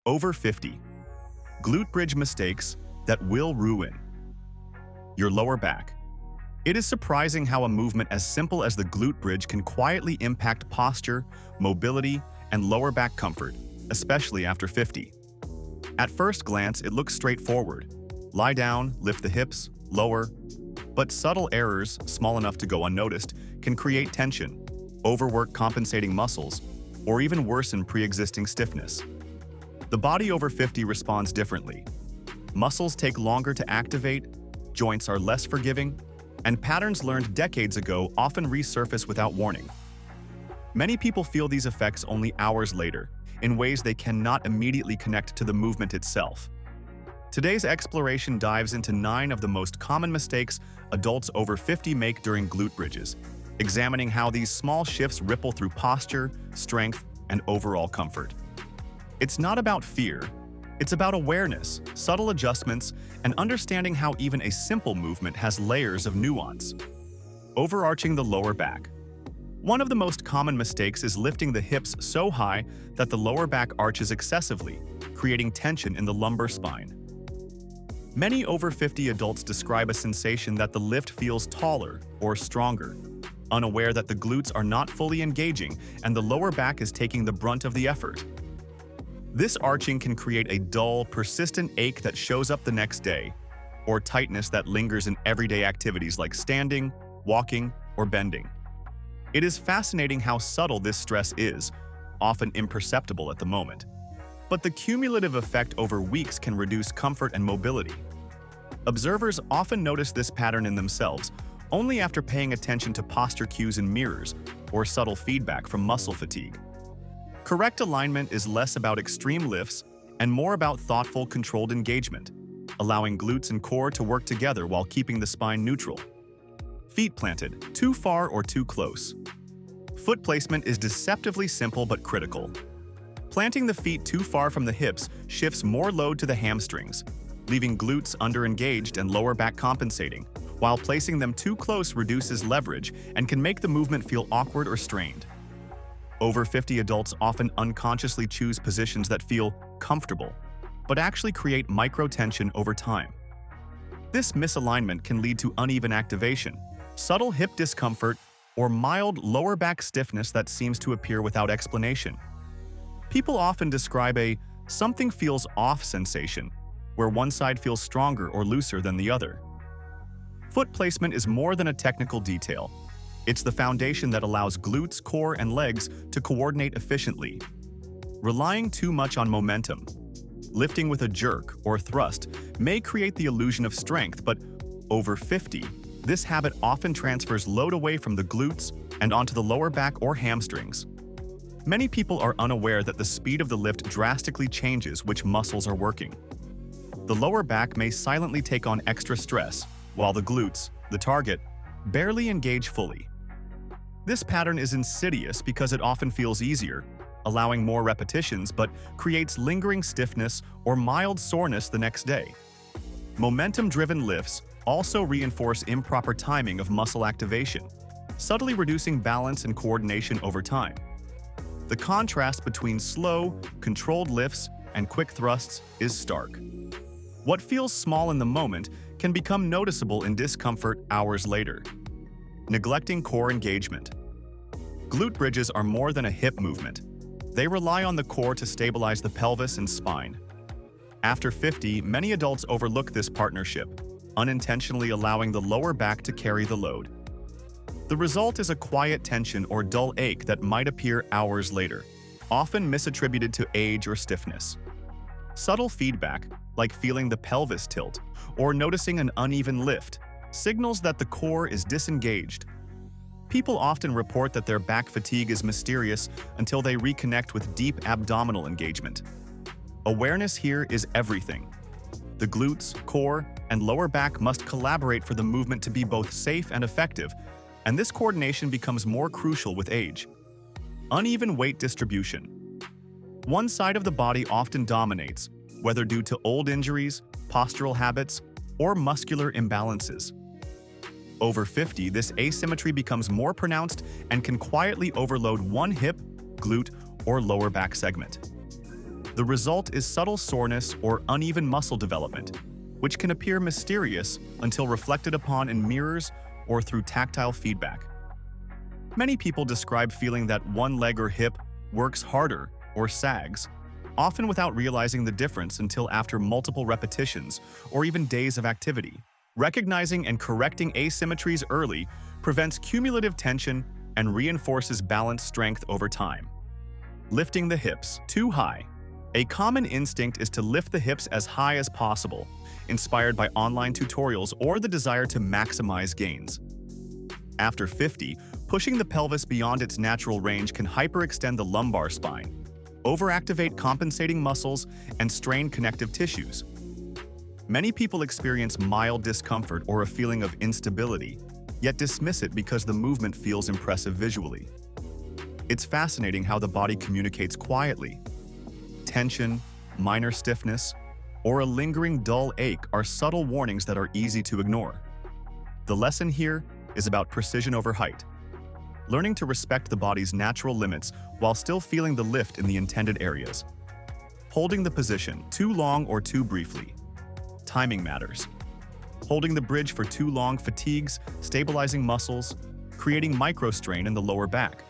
Over 50. Glute bridge mistakes that will ruin your lower back. It is surprising how a movement as simple as the glute bridge can quietly impact posture, mobility, and lower back comfort, especially after 50. At first glance, it looks straightforward. Lie down, lift the hips, lower. But subtle errors, small enough to go unnoticed, can create tension, overwork compensating muscles, or even worsen pre-existing stiffness. The body over 50 responds differently. Muscles take longer to activate, joints are less forgiving, and patterns learned decades ago often resurface without warning. Many people feel these effects only hours later, in ways they cannot immediately connect to the movement itself. Today's exploration dives into 9 of the most common mistakes adults over 50 make during glute bridges, examining how these small shifts ripple through posture, strength, and overall comfort. It's not about fear, it's about awareness, subtle adjustments, and understanding how even a simple movement has layers of nuance. Overarching the lower back. One of the most common mistakes is lifting the hips so high that the lower back arches excessively, creating tension in the lumbar spine. Many over 50 adults describe a sensation that the lift feels taller or stronger, unaware that the glutes are not fully engaging and the lower back is taking the brunt of the effort. This arching can create a dull, persistent ache that shows up the next day, or tightness that lingers in everyday activities like standing, walking, or bending. It is fascinating how subtle this stress is, often imperceptible at the moment. But the cumulative effect over weeks can reduce comfort and mobility. Observers often notice this pattern in themselves only after paying attention to posture cues in mirrors or subtle feedback from muscle fatigue. Correct alignment is less about extreme lifts and more about thoughtful, controlled engagement, allowing glutes and core to work together while keeping the spine neutral. Feet planted, too far or too close. Foot placement is deceptively simple but critical. Planting the feet too far from the hips shifts more load to the hamstrings, leaving glutes underengaged and lower back compensating, while placing them too close reduces leverage and can make the movement feel awkward or strained. Over 50 adults often unconsciously choose positions that feel comfortable, but actually create micro-tension over time. This misalignment can lead to uneven activation, subtle hip discomfort, or mild lower back stiffness that seems to appear without explanation. People often describe a "something feels off" sensation, where one side feels stronger or looser than the other. Foot placement is more than a technical detail. It's the foundation that allows glutes, core, and legs to coordinate efficiently. Relying too much on momentum, lifting with a jerk or thrust, may create the illusion of strength, but over 50, this habit often transfers load away from the glutes and onto the lower back or hamstrings. Many people are unaware that the speed of the lift drastically changes which muscles are working. The lower back may silently take on extra stress, while the glutes, the target, barely engage fully. This pattern is insidious because it often feels easier, allowing more repetitions, but creates lingering stiffness or mild soreness the next day. Momentum-driven lifts also reinforce improper timing of muscle activation, subtly reducing balance and coordination over time. The contrast between slow, controlled lifts and quick thrusts is stark. What feels small in the moment can become noticeable in discomfort hours later. Neglecting core engagement. Glute bridges are more than a hip movement. They rely on the core to stabilize the pelvis and spine. After 50, many adults overlook this partnership, unintentionally allowing the lower back to carry the load. The result is a quiet tension or dull ache that might appear hours later, often misattributed to age or stiffness. Subtle feedback, like feeling the pelvis tilt or noticing an uneven lift, signals that the core is disengaged. People often report that their back fatigue is mysterious until they reconnect with deep abdominal engagement. Awareness here is everything. The glutes, core, and lower back must collaborate for the movement to be both safe and effective, and this coordination becomes more crucial with age. Uneven weight distribution. One side of the body often dominates, whether due to old injuries, postural habits, or muscular imbalances. Over 50, this asymmetry becomes more pronounced and can quietly overload one hip, glute, or lower back segment. The result is subtle soreness or uneven muscle development, which can appear mysterious until reflected upon in mirrors or through tactile feedback. Many people describe feeling that one leg or hip works harder or sags, often without realizing the difference until after multiple repetitions or even days of activity. Recognizing and correcting asymmetries early prevents cumulative tension and reinforces balanced strength over time. Lifting the hips too high. A common instinct is to lift the hips as high as possible, inspired by online tutorials or the desire to maximize gains. After 50, pushing the pelvis beyond its natural range can hyperextend the lumbar spine, overactivate compensating muscles, and strain connective tissues. Many people experience mild discomfort or a feeling of instability, yet dismiss it because the movement feels impressive visually. It's fascinating how the body communicates quietly. Tension, minor stiffness, or a lingering dull ache are subtle warnings that are easy to ignore. The lesson here is about precision over height, learning to respect the body's natural limits while still feeling the lift in the intended areas. Holding the position too long or too briefly. Timing matters. Holding the bridge for too long fatigues, stabilizing muscles, creating microstrain in the lower back,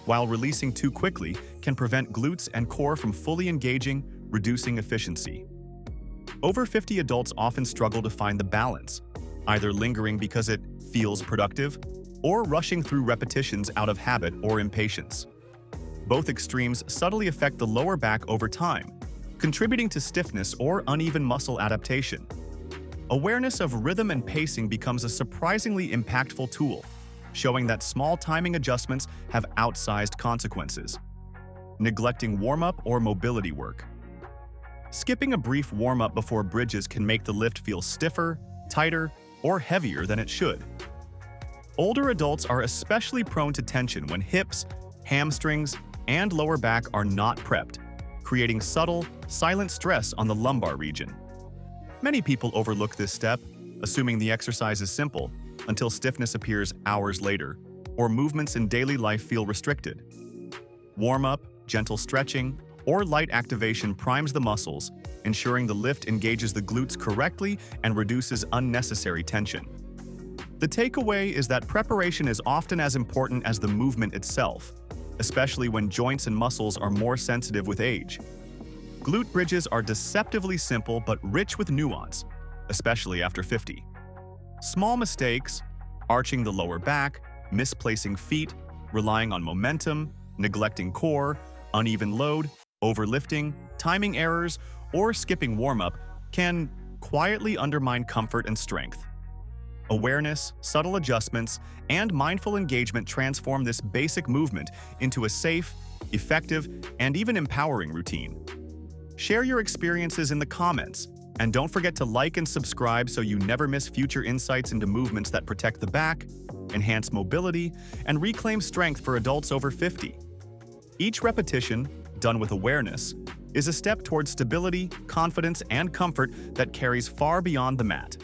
while releasing too quickly can prevent glutes and core from fully engaging, reducing efficiency. Over 50 adults often struggle to find the balance, either lingering because it feels productive or rushing through repetitions out of habit or impatience. Both extremes subtly affect the lower back over time, contributing to stiffness or uneven muscle adaptation. Awareness of rhythm and pacing becomes a surprisingly impactful tool, showing that small timing adjustments have outsized consequences. Neglecting warm-up or mobility work. Skipping a brief warm-up before bridges can make the lift feel stiffer, tighter, or heavier than it should. Older adults are especially prone to tension when hips, hamstrings, and lower back are not prepped, creating subtle, silent stress on the lumbar region. Many people overlook this step, assuming the exercise is simple, until stiffness appears hours later, or movements in daily life feel restricted. Warm-up, gentle stretching, or light activation primes the muscles, ensuring the lift engages the glutes correctly and reduces unnecessary tension. The takeaway is that preparation is often as important as the movement itself, especially when joints and muscles are more sensitive with age. Glute bridges are deceptively simple but rich with nuance, especially after 50. Small mistakes, arching the lower back, misplacing feet, relying on momentum, neglecting core, uneven load, overlifting, timing errors, or skipping warm-up can quietly undermine comfort and strength. Awareness, subtle adjustments, and mindful engagement transform this basic movement into a safe, effective, and even empowering routine. Share your experiences in the comments, and don't forget to like and subscribe so you never miss future insights into movements that protect the back, enhance mobility, and reclaim strength for adults over 50. Each repetition, done with awareness, is a step towards stability, confidence, and comfort that carries far beyond the mat.